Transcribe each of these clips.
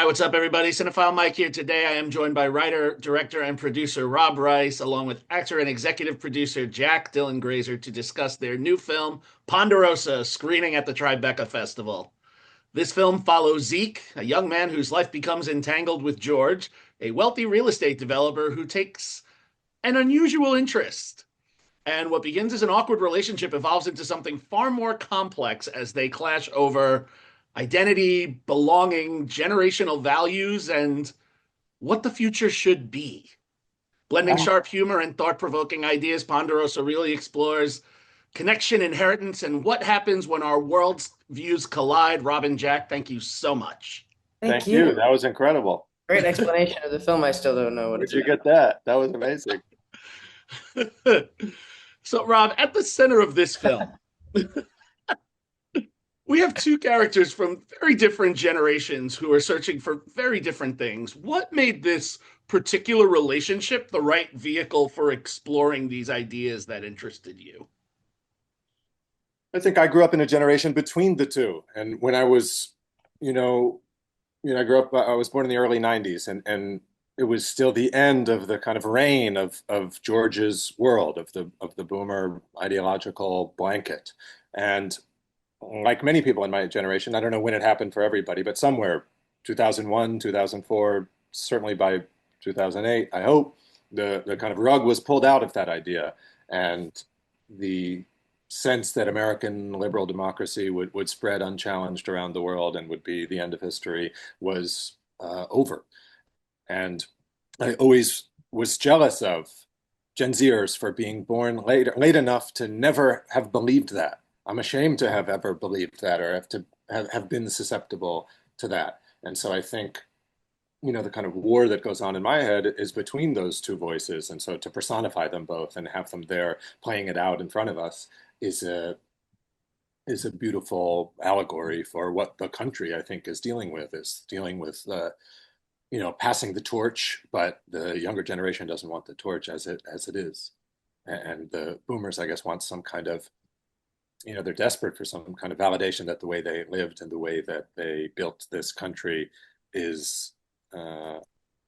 Hi, what's up, everybody? Cinephile Mike here. Today, I am joined by writer, director, and producer Rob Rice, along with actor and executive producer Jack Dylan Grazer, to discuss their new film, Ponderosa, screening at the Tribeca Festival. This film follows Zeke, a young man whose life becomes entangled with George, a wealthy real estate developer who takes an unusual interest. And what begins as an awkward relationship evolves into something far more complex as they clash over identity, belonging, generational values, and what the future should be. Blending Oh, sharp humor and thought provoking ideas, Ponderosa really explores connection, inheritance, and what happens when our world's views collide. Robin, Jack, thank you so much. thank Thank you. you. That was incredible. Great explanation of the film. I still don't know what Where'd it's you about. get that? That was amazing. So, Rob, at the center of this film, we have two characters from very different generations who are searching for very different things. What made this particular relationship the right vehicle for exploring these ideas that interested you? I think I grew up in a generation between the two. And when I was, you know, I grew up, I was born in the early 90s and it was still the end of the kind of reign of George's world, of the boomer ideological blanket. And like many people in my generation, I don't know when it happened for everybody, but somewhere 2001, 2004, certainly by 2008, I hope the kind of rug was pulled out of that idea, and the sense that American liberal democracy would spread unchallenged around the world and would be the end of history was over. And I always was jealous of Gen Zers for being born late enough to never have believed that. I'm ashamed to have ever believed that or have been susceptible to that. And so I think, the kind of war that goes on in my head is between those two voices. And so to personify them both and have them there playing it out in front of us is a beautiful allegory for what the country, I think, is dealing with, passing the torch, but the younger generation doesn't want the torch as it is. And the boomers, I guess, want some kind of, they're desperate for some kind of validation that the way they lived and the way that they built this country is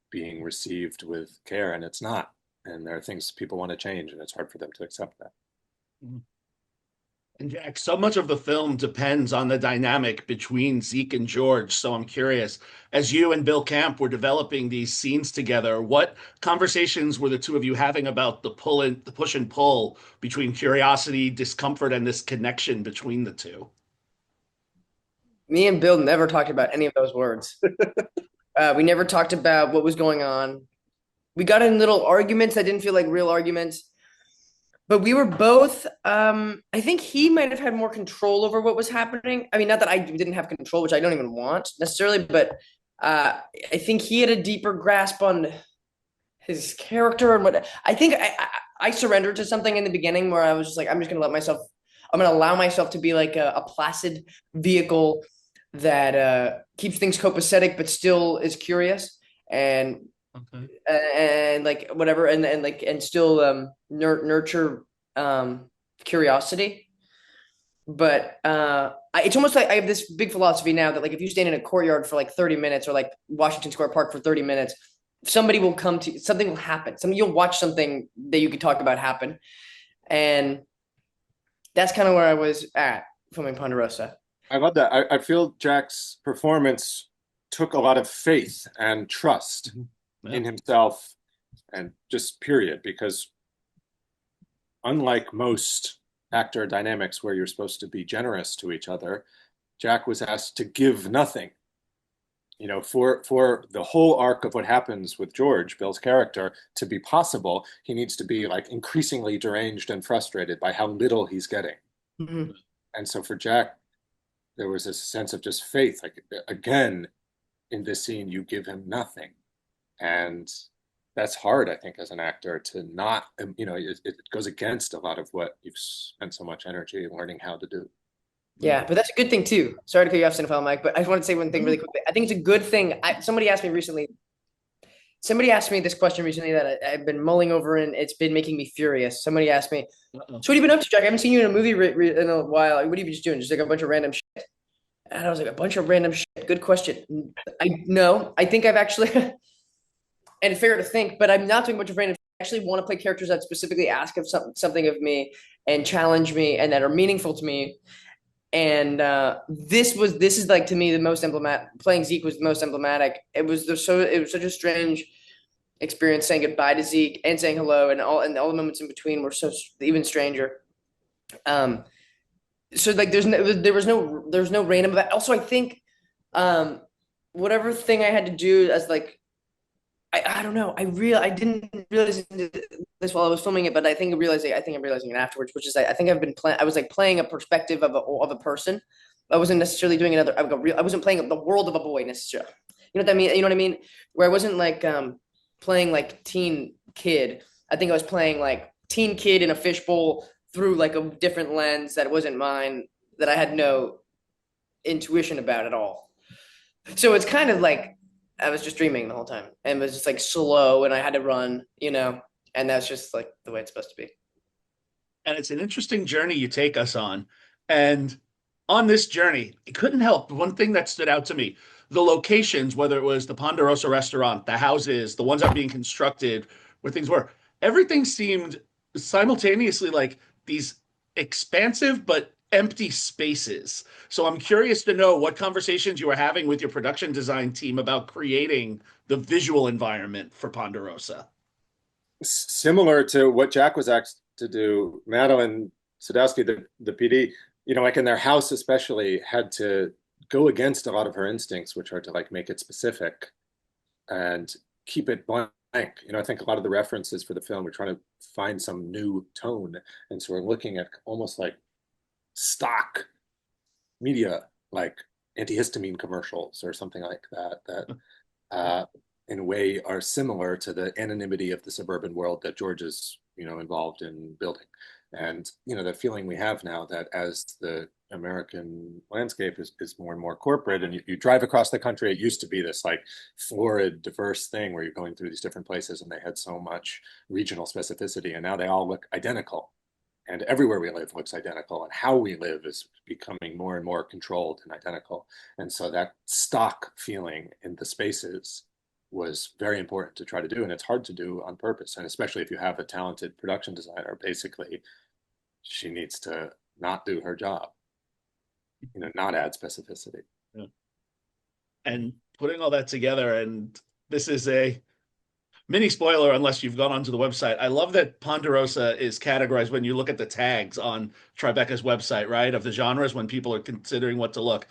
being received with care, and it's not. And there are things people want to change, and it's hard for them to accept that. And Jack, so much of the film depends on the dynamic between Zeke and George. So I'm curious, as you and Bill Camp were developing these scenes together, what conversations were the two of you having about the push and pull between curiosity, discomfort, and this connection between the two? Me and Bill never talked about any of those words. We never talked about what was going on. We got in little arguments that didn't feel like real arguments, but we were both. I think he might have had more control over what was happening. I mean, not that I didn't have control, which I don't even want necessarily, but I think he had a deeper grasp on his character and what I think I surrendered to something in the beginning where I was just like, I'm going to allow myself to be like a placid vehicle that keeps things copacetic but still is curious and Okay. like whatever and still nurture curiosity. But it's almost like I have this big philosophy now that like if you stand in a courtyard for like 30 minutes or like Washington Square Park for 30 minutes, somebody will come to something will happen. You'll watch something that you could talk about happen. And that's kind of where I was at filming Ponderosa. I love that. I feel Jack's performance took a lot of faith and trust Yeah. in himself and just period, because unlike most actor dynamics where you're supposed to be generous to each other, Jack was asked to give nothing. For the whole arc of what happens with George, Bill's character, to be possible, he needs to be like increasingly deranged and frustrated by how little he's getting. Mhm. And so for Jack, there was this sense of just faith. Like again, in this scene, you give him nothing. And that's hard, I think, as an actor to not, it goes against a lot of what you've spent so much energy learning how to do. Yeah, but that's a good thing too. Sorry to cut you off, Cinephile Mike, but I just want to say one thing really quickly. I think it's a good thing. Somebody asked me this question recently that I've been mulling over and it's been making me furious. Somebody asked me, Uh-oh. so what have you been up to, Jack? I haven't seen you in a movie in a while. What have you been just doing? Just like a bunch of random shit. And I was like, a bunch of random shit. Good question. I no, I think I've actually, and it's fair to think, but I'm not doing a bunch of random. I actually want to play characters that specifically ask of something of me and challenge me and that are meaningful to me. And this is like to me the most emblematic. Playing Zeke was the most emblematic. It was such a strange experience saying goodbye to Zeke and saying hello, and all the moments in between were so even stranger. Um, so like there was no random event. Also, I think um whatever thing I had to do as like I don't know. I didn't realize this while I was filming it, but I think I'm realizing it afterwards, which is I think I've been playing I was like playing a perspective of a person. I wasn't necessarily doing another I wasn't playing the world of a boy necessarily. You know what I mean? You know what I mean? Where I wasn't like playing like teen kid. I think I was playing like teen kid in a fishbowl through like a different lens that wasn't mine, that I had no intuition about at all. So it's kind of like I was just dreaming the whole time and it was just like slow and I had to run, and that's just like the way it's supposed to be. And it's an interesting journey you take us on. And on this journey, it couldn't help. One thing that stood out to me, the locations, whether it was the Ponderosa restaurant, the houses, the ones that are being constructed, where things were, everything seemed simultaneously like these expansive but empty spaces. So I'm curious to know what conversations you were having with your production design team about creating the visual environment for Ponderosa. Similar to what Jack was asked to do, Madeline Sadowski, the PD, like in their house especially, had to go against a lot of her instincts, which are to like make it specific and keep it blank. I think a lot of the references for the film, we're trying to find some new tone. And so we're looking at almost like stock media, like antihistamine commercials or something like that, uh, in a way are similar to the anonymity of the suburban world that George is, involved in building. And, the feeling we have now that as the American landscape is more and more corporate and you drive across the country, it used to be this like florid, diverse thing where you're going through these different places and they had so much regional specificity and now they all look identical. And everywhere we live looks identical, and how we live is becoming more and more controlled and identical. And so that stock feeling in the spaces was very important to try to do, and it's hard to do on purpose. And especially if you have a talented production designer, basically, she needs to not do her job, not add specificity. Yeah. And putting all that together, and this is a mini spoiler unless you've gone onto the website. I love that Ponderosa is categorized when you look at the tags on Tribeca's website, right? Of the genres when people are considering what to look.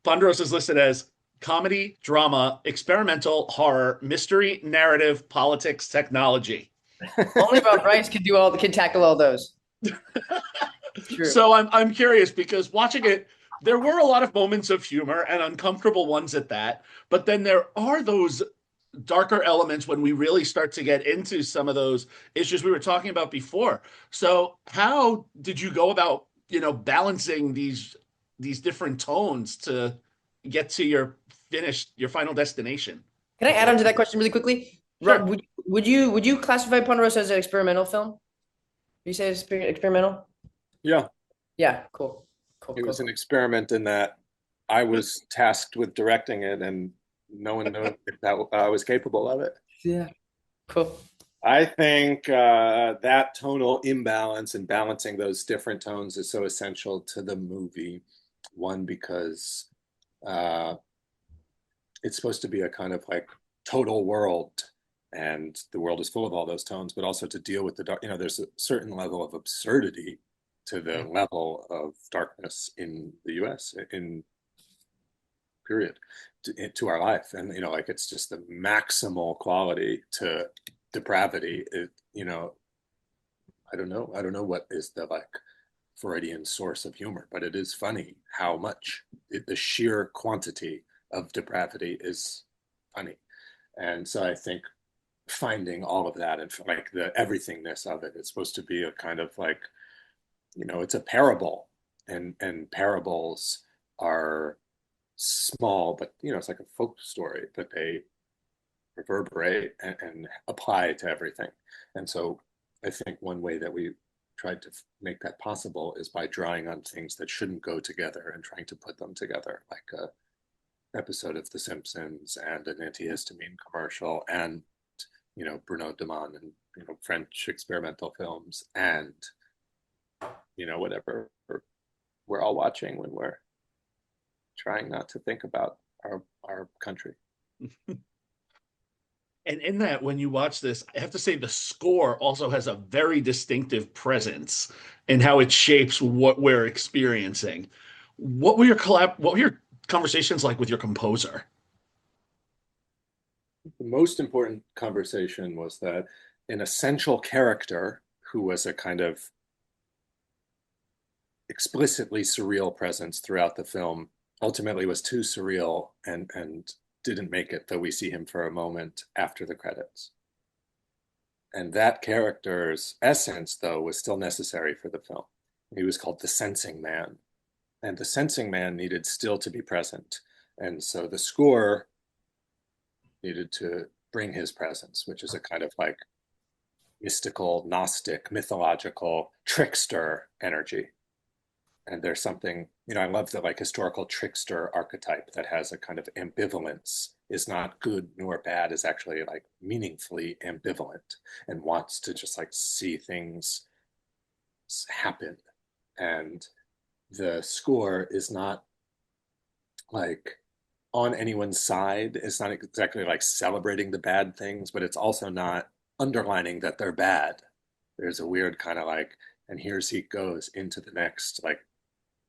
Ponderosa is listed as comedy, drama, experimental, horror, mystery, narrative, politics, technology. Only Rob Rice could tackle all those. It's true. So I'm curious because watching it, there were a lot of moments of humor and uncomfortable ones at that, but then there are those darker elements when we really start to get into some of those issues we were talking about before. So how did you go about, balancing these different tones to get to your final destination? Can I add on to that question really quickly? Sure. Rob, would you classify Ponderosa as an experimental film? You say it's experimental? Yeah, Yeah, cool. Cool, it cool, was an cool. experiment in that I was tasked with directing it, and no one knew if that I was capable of it. Yeah, cool. I think that tonal imbalance and balancing those different tones is so essential to the movie. One, because uh, it's supposed to be a kind of like total world, and the world is full of all those tones, but also to deal with the dark. There's a certain level of absurdity to the level of darkness in the US in period to our life. And, like it's just the maximal quality to depravity. I don't know what is the like Freudian source of humor, but it is funny how much the sheer quantity of depravity is funny. And so I think finding all of that and like the everythingness of it, it's supposed to be a kind of like, it's a parable, and parables are small, but it's like a folk story, but they reverberate and apply to everything. And so I think one way that we tried to make that possible is by drawing on things that shouldn't go together and trying to put them together, like a episode of The Simpsons and an antihistamine commercial and Bruno Dumont and French experimental films and whatever we're all watching when we're trying not to think about our country. And in that, when you watch this, I have to say the score also has a very distinctive presence in how it shapes what we're experiencing. What were your conversations like with your composer? The most important conversation was that an essential character who was a kind of explicitly surreal presence throughout the film ultimately was too surreal and didn't make it, though we see him for a moment after the credits. And that character's essence, though, was still necessary for the film. He was called the Sensing Man. And the Sensing Man needed still to be present. And so the score needed to bring his presence, which is a kind of like mystical, Gnostic, mythological, trickster energy. And there's something, I love the like historical trickster archetype that has a kind of ambivalence, is not good nor bad, is actually like meaningfully ambivalent and wants to just like see things happen. And the score is not like on anyone's side. It's not exactly like celebrating the bad things, but it's also not underlining that they're bad. There's a weird kind of like, and here Zeke goes into the next like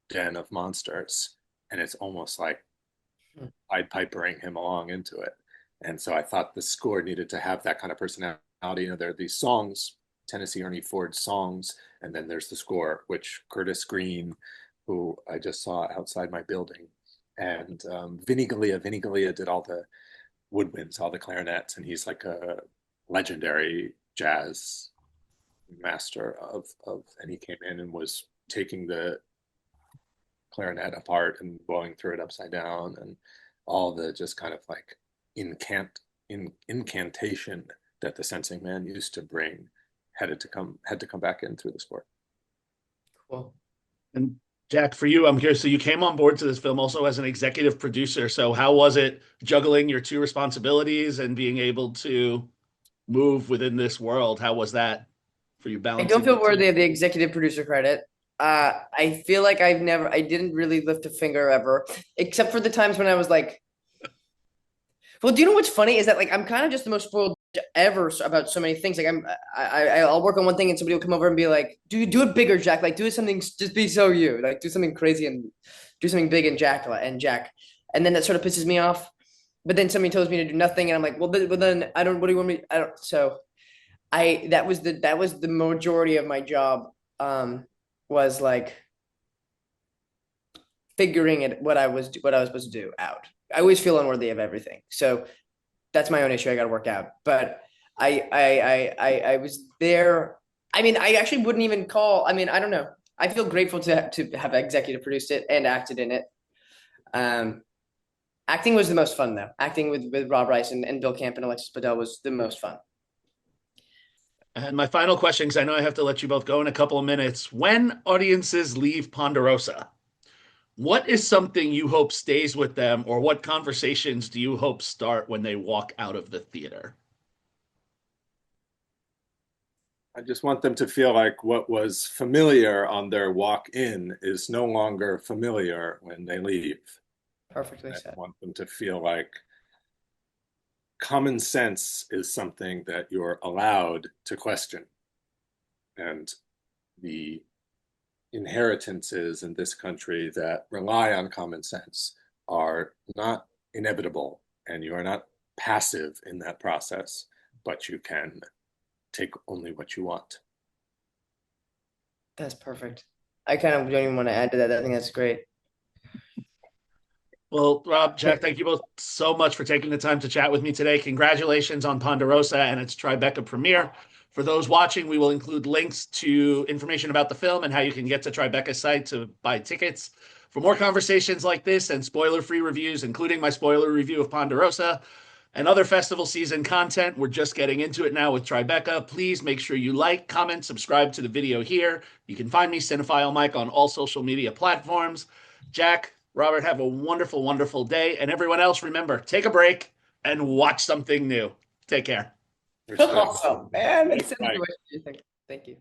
den of monsters, and it's almost like Pied Pipering him along into it. And so I thought the score needed to have that kind of personality. There are these songs, Tennessee Ernie Ford songs, and then there's the score, which Curtis Green, who I just saw outside my building, and Vinnie Gallia did all the woodwinds, all the clarinets, and he's like a legendary jazz master and he came in and was taking the clarinet apart and blowing through it upside down, and all the just kind of like incantation that the Sensing Man used to bring had to come back in through the score. Cool. And Jack, for you, I'm curious. So you came on board to this film also as an executive producer. So how was it juggling your two responsibilities and being able to move within this world? How was that for you I balancing? don't feel worthy of the executive producer credit. I feel like I didn't really lift a finger ever, except for the times when I was like, well, do you know what's funny is that like I'm kind of just the most spoiled ever about so many things. Like I'll work on one thing and somebody will come over and be like, do it bigger, Jack. Like do something, just be so you. Like do something crazy and do something big and Jack. And then that sort of pisses me off. But then somebody tells me to do nothing, and I'm like, well, then I don't. What do you want me? I don't. So that was the majority of my job. Was like figuring it what I was supposed to do out. I always feel unworthy of everything, so that's my own issue. I got to work out. But I was there. I mean, I actually wouldn't even call. I mean, I don't know. I feel grateful to have executive produced it and acted in it. Acting was the most fun though. Acting with Rob Rice and Bill Camp and Alexis Bledel was the most fun. And my final question, because I know I have to let you both go in a couple of minutes. When audiences leave Ponderosa, what is something you hope stays with them, or what conversations do you hope start when they walk out of the theater? I just want them to feel like what was familiar on their walk in is no longer familiar when they leave. Perfectly said. I want them to feel like common sense is something that you're allowed to question. And the inheritances in this country that rely on common sense are not inevitable, and you are not passive in that process, but you can take only what you want. That's perfect. I kind of don't even want to add to that. I think that's great. Well, Rob, Jack, thank you both so much for taking the time to chat with me today. Congratulations on Ponderosa and its Tribeca premiere. For those watching, we will include links to information about the film and how you can get to Tribeca's site to buy tickets. For more conversations like this and spoiler-free reviews, including my spoiler review of Ponderosa, and other festival season content. We're just getting into it now with Tribeca. Please make sure you like, comment, subscribe to the video here. You can find me, Cinephile Mike, on all social media platforms. Jack, Robert, have a wonderful, wonderful day. And everyone else, remember, take a break and watch something new. Take care. Respect. Awesome, man. Makes sense Right. the way you think. Thank you.